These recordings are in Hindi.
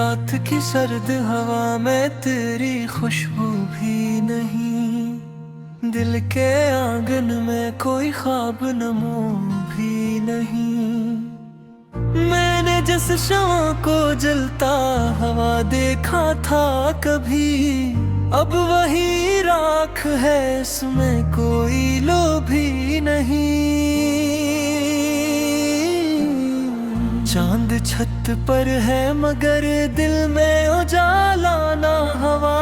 रात की सर्द हवा में तेरी खुशबू भी नहीं। दिल के आंगन में कोई ख्वाब नमो भी नहीं। मैंने जिस शम्मा को जलता हवा देखा था कभी, अब वही राख है, इसमें कोई लो भी नहीं। चांद छत पर है मगर दिल में उजाला ना हवा।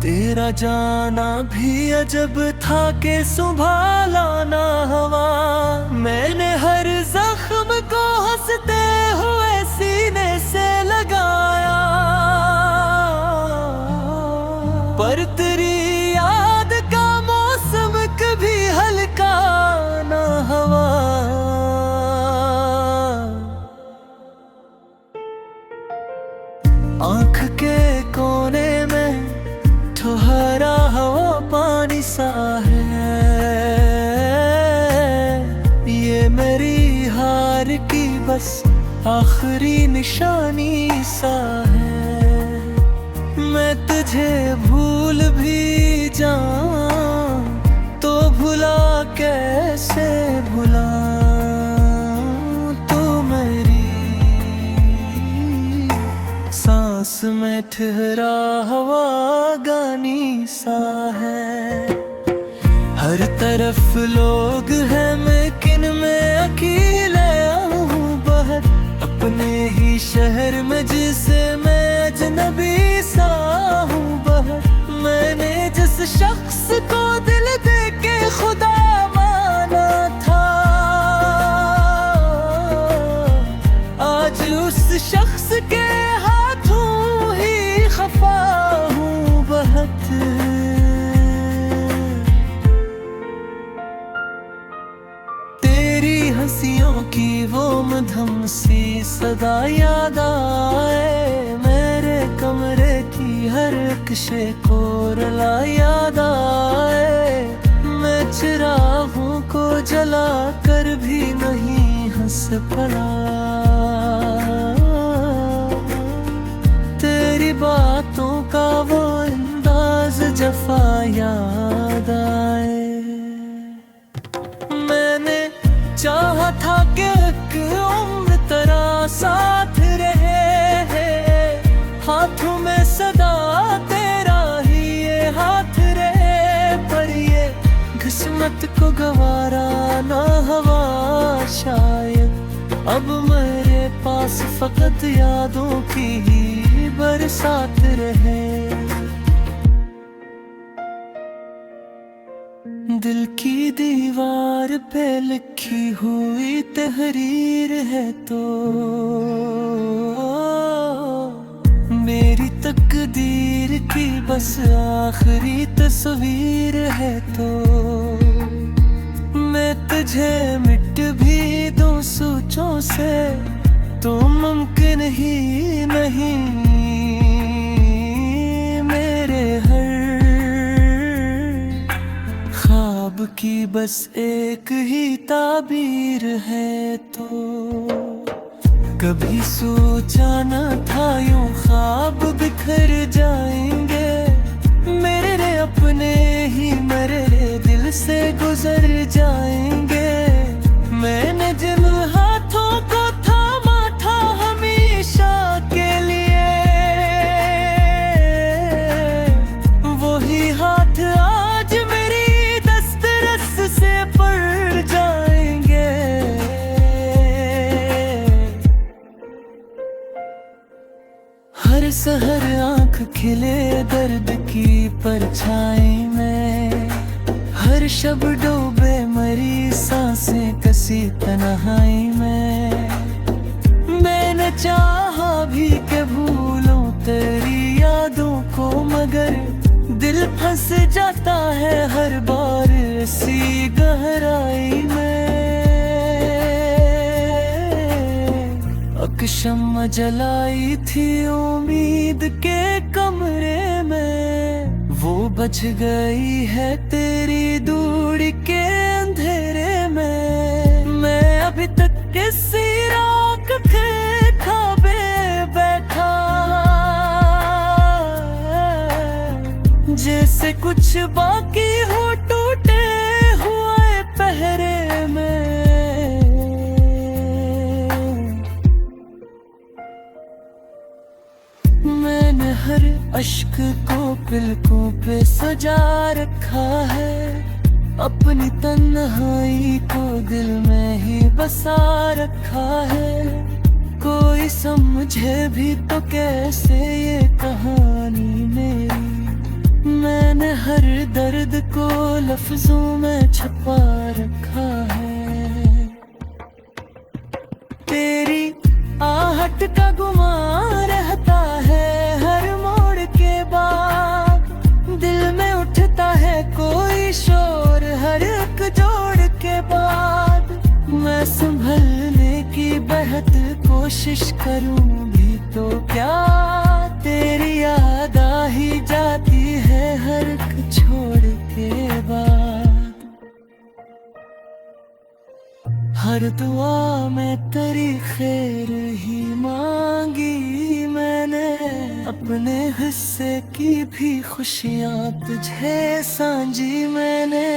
तेरा जाना भी अजब था कि संभाला ना हवा। मैंने हर जख्म को हंसते हुए सीने से लगाया, पर तेरी याद का मौसम कभी हल्का ना हवा। आँख के कोने में ठहरा हवा पानी सा है। ये मेरी हार की बस आखिरी निशानी सा है। मैं तुझे भूल भी जाऊं तो भुला कैसे भुलाऊं। तू मेरी सांस में ठहरा हवा गानी सा है। हर तरफ लोग हैं मैं किन में अकेले हूँ बाहर, अपने ही शहर में जिसे मैं अजनबी सा हूँ बाहर। मैंने जिस शख्स को दिल दे के खुदा माना था, आज उस शख्स के हाथों ही खफा हूँ बहुत। तेरी हंसियों की वो मधुम सी सदा याद आए। मेरे कमरे की हर नक्शे को रला याद आए। मैं चिरागों को जला कर भी नहीं हंस पड़ा। तेरी बातों का वो अंदाज जफा याद आए। मैंने चाहा था कि एक उम्र तेरा साथ रहे, हाथों में सदा तेरा ही ये हाथ रहे। पर ये किस्मत को गवारा ना हवा शायद। अब मेरे पास फकत यादों की ही बरसात रहे। दिल की दीवार पे लिखी हुई तहरीर है तो मेरी तकदीर की बस आखिरी तस्वीर है तो मैं तुझे मिट भी दूं सोचों से तो मुमकिन ही नहीं। मेरे हर ख्वाब की बस एक ही ताबीर है तो कभी सोचा न था यूं ख्वाब बिखर जाएंगे। मेरे अपने ही मेरे दिल से गुजर जाएंगे। मैंने जिन हाथों को थामा था हमेशा के लिए, वही हाथ आज मेरी दस्तरस से पड़ जाएंगे। हर सहर आँख खिले दर्द की परछाई में, हर शब डूबे मरी सांसें कसी तन्हाई में। मैंने चाहा भी कि भूलूं तेरी यादों को मगर दिल फंस जाता है हर बार इसी गहराई में। अकशम जलाई थी उम्मीद के कमरे में, वो बच गई है तेरी दूरी के अंधेरे में। मैं अभी तक किसी राख के खाबे बैठा बाकी हो टूटे हुए पहरे में। मैंने हर अश्क को पलकों पे सजा रखा है, अपनी तन्हाई को दिल में ही बसा रखा है। कोई समझे भी तो कैसे ये कहानी मेरी, मैंने हर दर्द को लफ्जों में छुपा रखा है। तेरी आहट का गुमान रहता है हर मोड़ के बाद, दिल में उठता है कोई शोर हर एक जोड़ के बाद। मैं संभलने की बेहद कोशिश करूंगी तो क्या, तेरी याद आ ही जाती है हर एक छोड़ के बाद। हर दुआ में तेरी खैर ही मांगी मैंने, अपने हिस्से की भी खुशियाँ तुझे सांझी मैंने।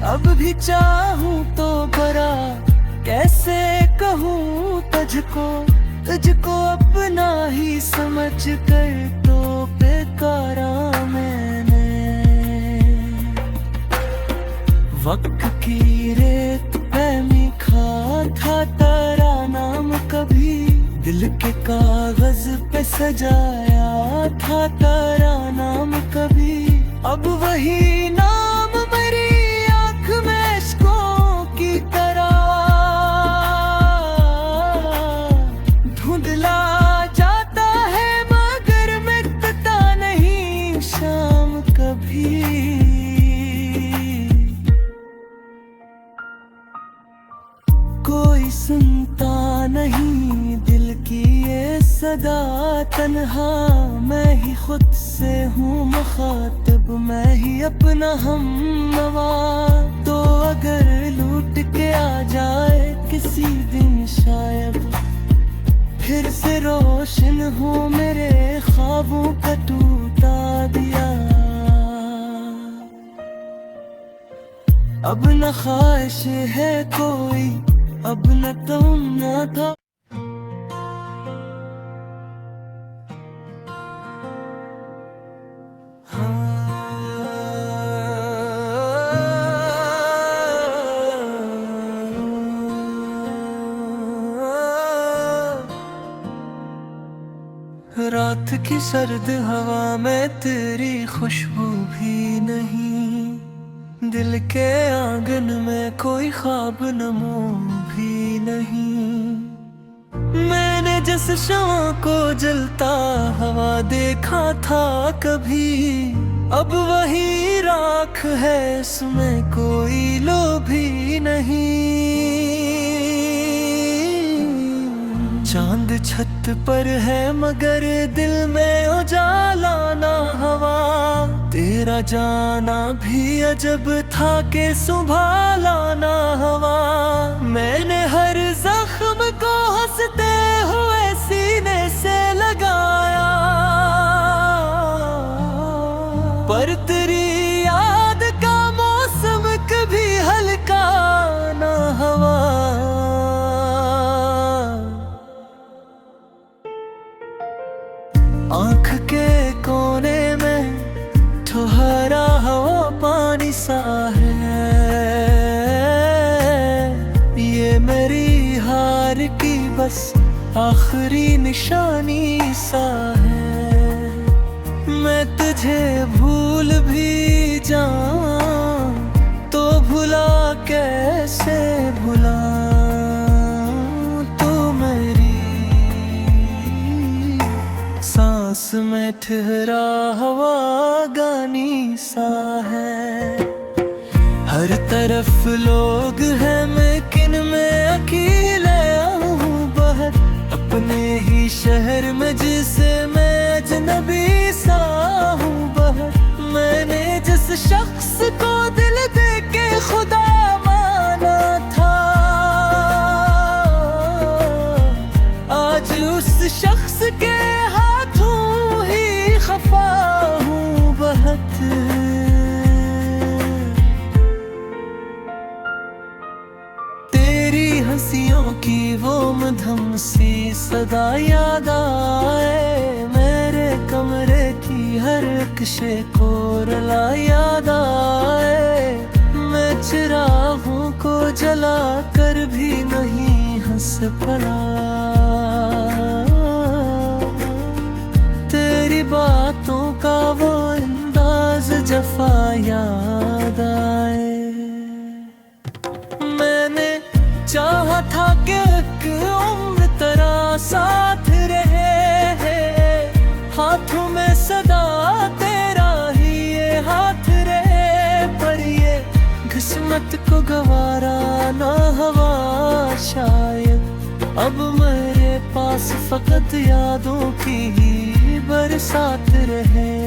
अब भी चाहूँ तो बरा कैसे कहूँ तुझको, तुझको अपना ही समझ कर तो बेकारा मैंने। वक्त की रेत पे लिखा था तेरा नाम कभी, दिल के कागज पे सजाया था तेरा नाम कभी। अब वही नाम मेरी आँख में इश्कों की तरह धुंधला जाता है, मगर मिटता नहीं शाम कभी। कोई सुनता नहीं दिल की ये सदा, तन्हा मैं ही खुद से हूँ मुखातिब, मैं ही अपना हमनवा। तो अगर लूट के आ जाए किसी दिन शायद, फिर से रोशन हो मेरे ख्वाबों का टूटा दिया। अब न ख्वाहिश है कोई, अब न तुम न था। रात की सर्द हवा में तेरी खुशबू भी नहीं, दिल के आंगन में कोई ख्वाब नमो भी नहीं। मैंने जिस शम्मा को जलता हवा देखा था कभी, अब वही राख है इसमें कोई लो भी नहीं। चांद छत पर है मगर दिल में उजाला ना हवा, तेरा जाना भी अजब था के संभाला ना हवा। मैंने हर जख्म को हंसते हुए सीने से लगाया, पर तेरी याद का मौसम कभी हल्का ना हवा। आँख के कोने में ठहरा हवा पानी सा है, ये मेरी हार की बस आखिरी निशानी सा है। मैं तुझे भूल भी जाऊं तो भुला कैसे भुला, सांस में ठहरा हवा गानी सा है। हर तरफ लोग हैं मैं किन में अकेले हूँ बहर, अपने ही शहर में जिसे मैं अजनबी सा हूँ बहर। मैंने जिस शख्स को दिल दे के खुदा माना था, आज उस शख्स के हाथों ही खफा हूँ बहुत। सी सदा याद आए, मेरे कमरे की हर कशे कोरला याद आए। मैं चिरागों को जला कर भी नहीं हंस पड़ा, तेरी बातों का वो अंदाज जफा याद आए। मैंने चाहा था कि एक उम्र तेरा साथ रहे, हाथों में सदा तेरा ही ये हाथ रहे। पर ये किस्मत को गवारा ना हवा शायद, अब मेरे पास फकत यादों की ही बरसात रहे।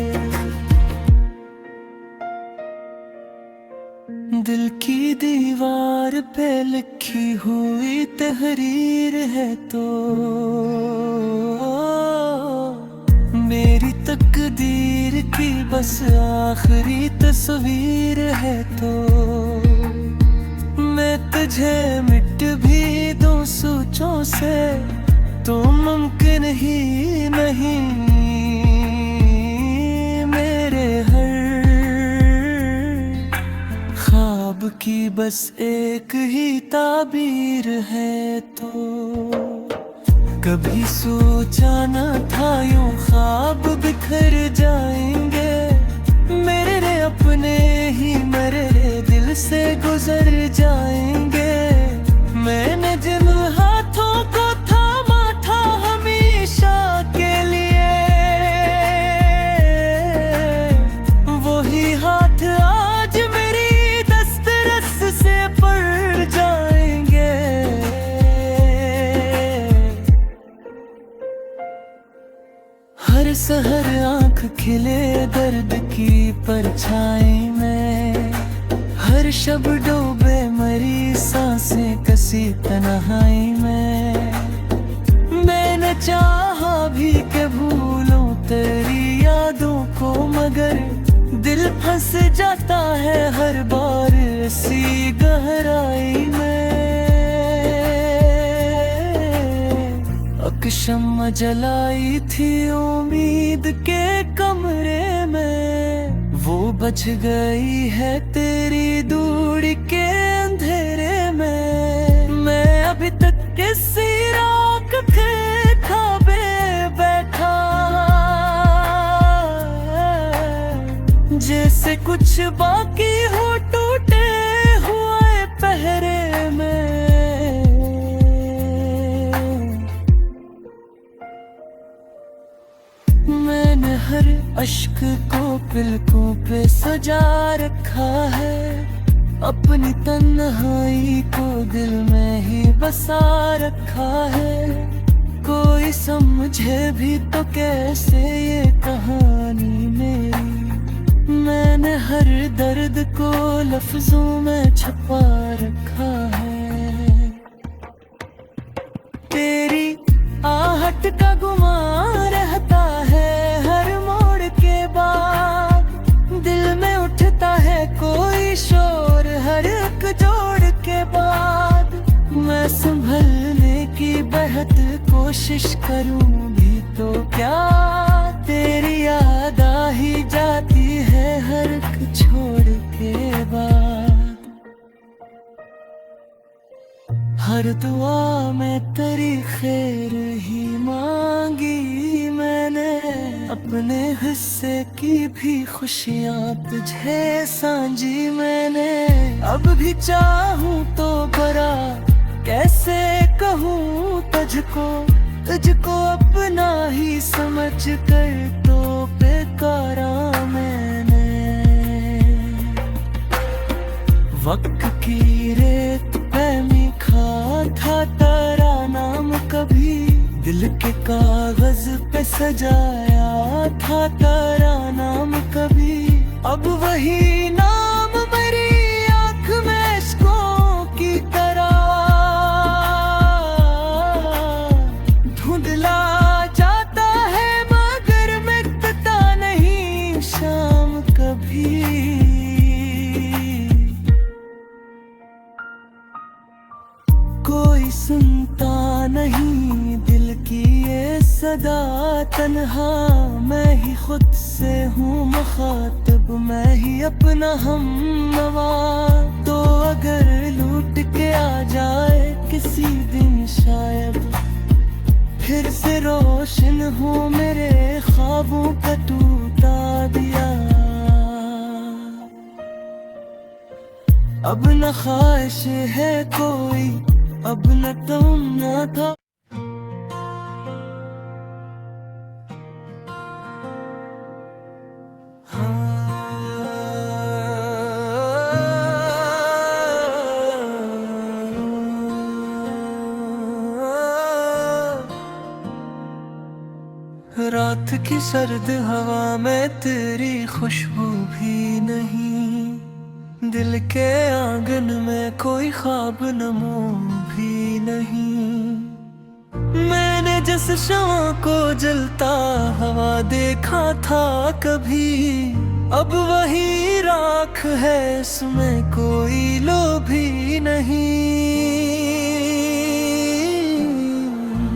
दिल की दीवार पे लिखी हुई तहरीर है तो मेरी तकदीर की बस आखिरी तस्वीर है तो मैं तुझे मिट भी दूं सोचों से तो मुमकिन ही नहीं। मेरे हर ख्वाब की बस एक ही ताबीर है तो कभी सोचा न था यूं ख्वाब बिखर जाएंगे, मेरे अपने ही मेरे दिल से गुजर जाएंगे। मैंने जिन हाथों को थामा था हमेशा के लिए, वही हाथ आज मेरी दस्तरस से पड़ जाएंगे। हर सहर आंख खिले दर्द की परछाई में, हर शब डूबे मरी सांसें कसी तन्हाई में। मैंने चाहा भी कि भूलूं तेरी यादों को, मगर दिल फंस जाता है हर बार इसी गहराई में। अकशम जलाई थी उम्मीद के कमरे में, वो बच गई है तेरी दूरी के अंधेरे में। मैं अभी तक किसी राख के खाबे बैठा, जैसे कुछ बाकी हो टूटे हुए पहरे में। मैंने हर अश्क को पलकों पे सजा रखा है, अपनी तन्हाई को दिल में ही बसा रखा है। कोई समझे भी तो कैसे ये कहानी मेरी, मैंने हर दर्द को लफ्जों में छुपा रखा है। तेरी आहट का गुमान रहता है हर मोड़ के बाद, दिल में उठता है कोई शोर हर एक जोड़ के बाद। मैं संभलने की बेहद कोशिश करूं भी तो क्या, तेरी याद आ ही जाती है हर एक छोड़ के बाद। हर दुआ में तेरी खैर ही मांगी मैंने, अपने हिस्से की भी खुशियाँ तुझे सांझी मैंने। अब भी चाहूँ तो भरा कैसे कहूँ तुझको, तुझको अपना ही समझ कर तो बेकारा मैंने। वक्त की रेत पे लिखा था तेरा नाम कभी, दिल के कागज पे सजाया था तेरा नाम कभी। अब वही नाम मेरी आँख में इश्कों की तरह धुंधला जाता है, मगर मिटता नहीं शाम कभी। कोई सुनता नहीं सदा तन्हा, मैं ही खुद से हूँ मुखातिब, मैं ही अपना हम नवा। तो अगर लूट के आ जाए किसी दिन शायद, फिर से रोशन हूँ मेरे ख्वाबों का टूटा दिया। अब न ख्वाहिश है कोई, अब न तुम न था। रात की सर्द हवा में तेरी खुशबू भी नहीं, दिल के आंगन में कोई ख्वाब नमो भी नहीं। मैंने जिस शम्मा को जलता हवा देखा था कभी, अब वही राख है, इसमें कोई लो भी नहीं।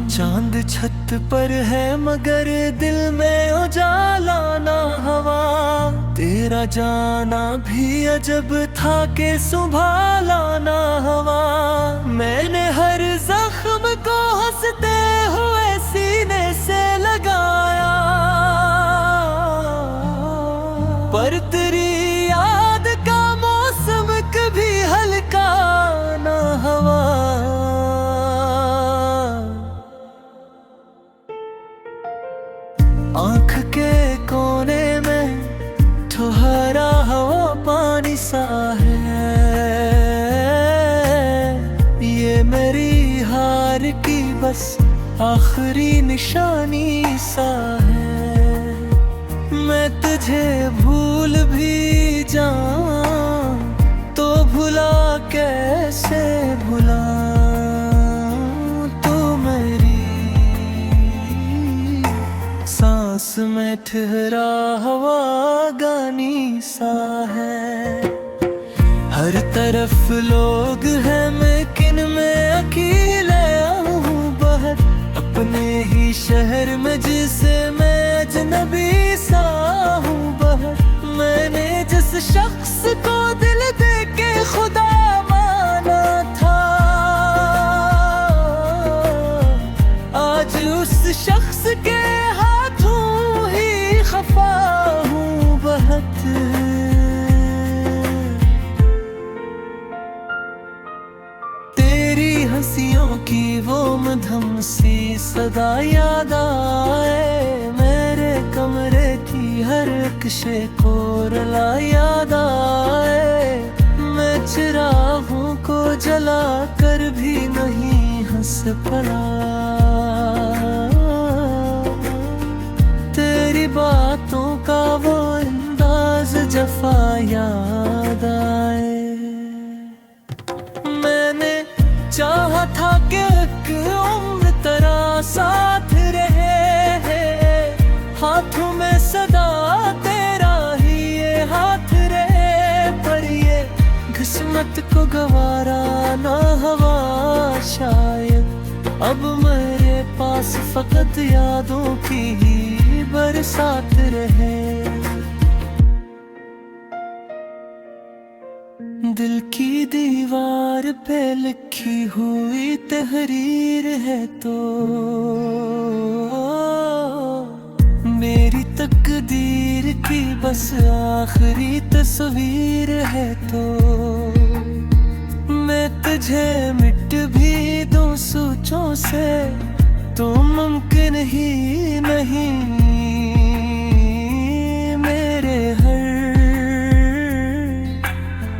चांद छत पर है मगर दिल में उजाला ना हवा, तेरा जाना भी अजब था के संभाला ना हवा। मैंने हर जख्म को हंसते हुए सीने से लगाया, पर तेरी याद का मौसम कभी हल्का ना हवा। आँख के कोने में ठहरा हवा पानी सा है, ये मेरी हार की बस आखिरी निशानी सा है। मैं तुझे भूल भी जाऊं तो भुला कैसे भुला, सांस में ठहरा हवा गानी सा है। हर तरफ लोग हैं मैं किन में अकेले हूँ बाहर, अपने ही शहर में जिसे मैं अजनबी सा हूँ बाहर। मैंने जिस शख्स को दिल दे के खुदा माना था, आज उस शख्स के खफा हूँ बहुत। तेरी हंसियों की वो मधम सी सदा याद आए, मेरे कमरे की हर नक्शे को रला याद आए। मैं चिरागों को जला कर भी नहीं हंस पड़ा, बातों का वो अंदाज जफा याद आए। मैंने चाहा था कि एक उम्र तेरा साथ रहे, हाथों में सदा तेरा ही ये हाथ रहे। पर ये किस्मत को गवारा ना हवा शायद, अब मेरे पास फकत यादों की ही बरसात रहे। दिल की दीवार पे लिखी हुई तहरीर है तो, मेरी तकदीर की बस आखिरी तस्वीर है तो। मैं तुझे मिट भी दूं सोचों से तो मुमकिन ही नहीं, मेरे हर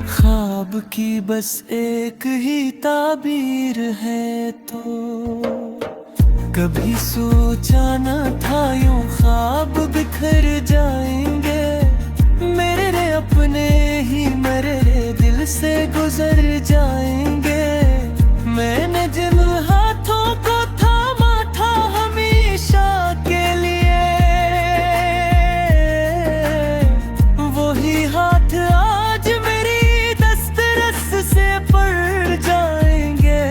ख्वाब की बस एक ही ताबीर है तो। कभी सोचा न था यूं ख्वाब बिखर जाएंगे, मेरे अपने ही मेरे दिल से गुजर जाएंगे। मैंने जिन हाथों को थामा था हमेशा के लिए, वही हाथ आज मेरी दस्तरस से पड़ जाएंगे।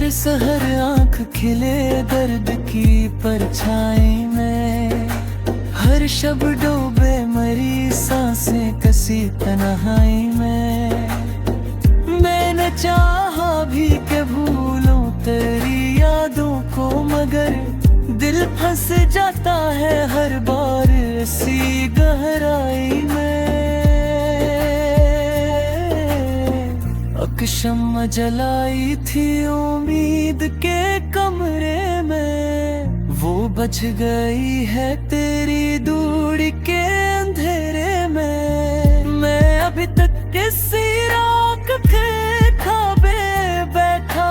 हर सहर आंख खिले दर्द की परछाई में, हर शब डूबे मरी सांसें कसी तन्हाई में। मैंने चाहा भी के भूलूं तेरी यादों को, मगर दिल फंस जाता है हर बार इसी गहराई में। शम्मा जलाई थी उम्मीद के कमरे में, वो बच गई है तेरी दूरी के अंधेरे में। मैं अभी तक किसी राख के खाबे बैठा,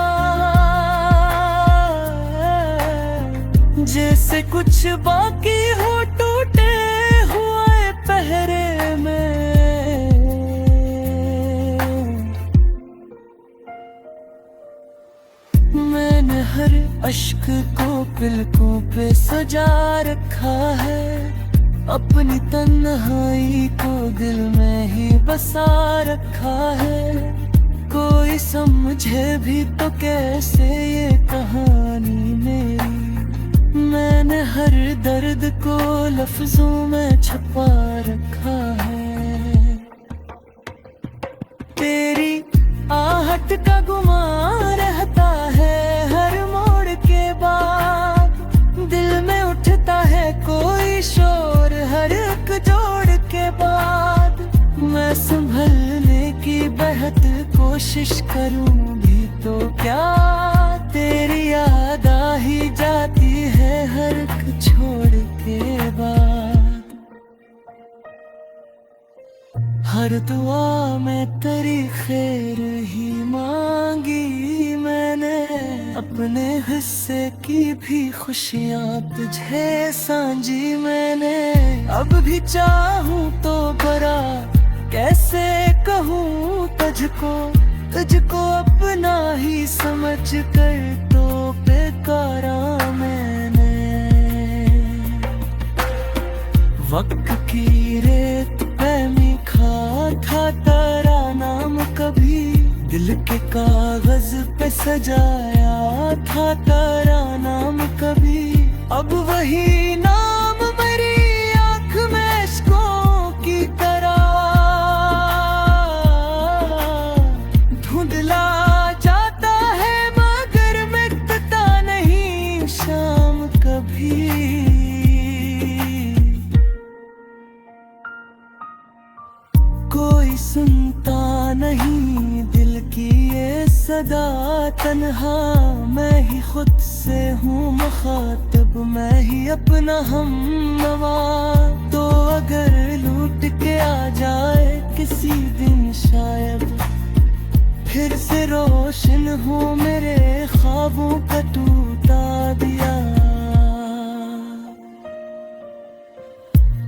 जैसे कुछ बाकी हो टूटे हुए पहरे में। मैंने हर अश्क को पलकों पे सजा रखा है, अपनी तन्हाई को दिल में ही बसा रखा है। कोई समझे भी तो कैसे ये कहानी मेरी, मैंने हर दर्द को लफ्जों में छुपा रखा है। तेरी आहट का गुमान रहता है हर मोड़ के बाद, दिल में उठता है कोई शोर हर एक जोड़ के बाद। मैं संभलने की बेहद कोशिश करूं भी तो क्या, तेरी याद आ ही जाती है हर एक छोड़ के बाद। हर दुआ में तेरी खैर ही मांगी मैंने, अपने हिस्से की भी खुशियाँ तुझे सांझी मैंने। अब भी चाहूँ तो बरा कैसे कहूँ तुझको, तुझको अपना ही समझ कर तो बेकारा मैंने। वक्त की रेत पे लिखा था तेरा नाम कभी, दिल के कागज पे सजाया था तेरा नाम कभी। अब वही नाम मेरी आँख में इश्कों की तरह धुंधला जाता है, मगर मिटता नहीं शाम कभी। कोई सुनता नहीं दिल की ये सदा, तन्हा मैं ही खुद से हूँ मुखातिब, मैं ही अपना हमनवा। तो अगर लूट के आ जाए किसी दिन शायद, फिर से रोशन हो मेरे ख्वाबों का टूटा दिया।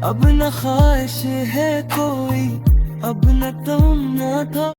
अब न ख्वाहिश है कोई, अब न तुम न था।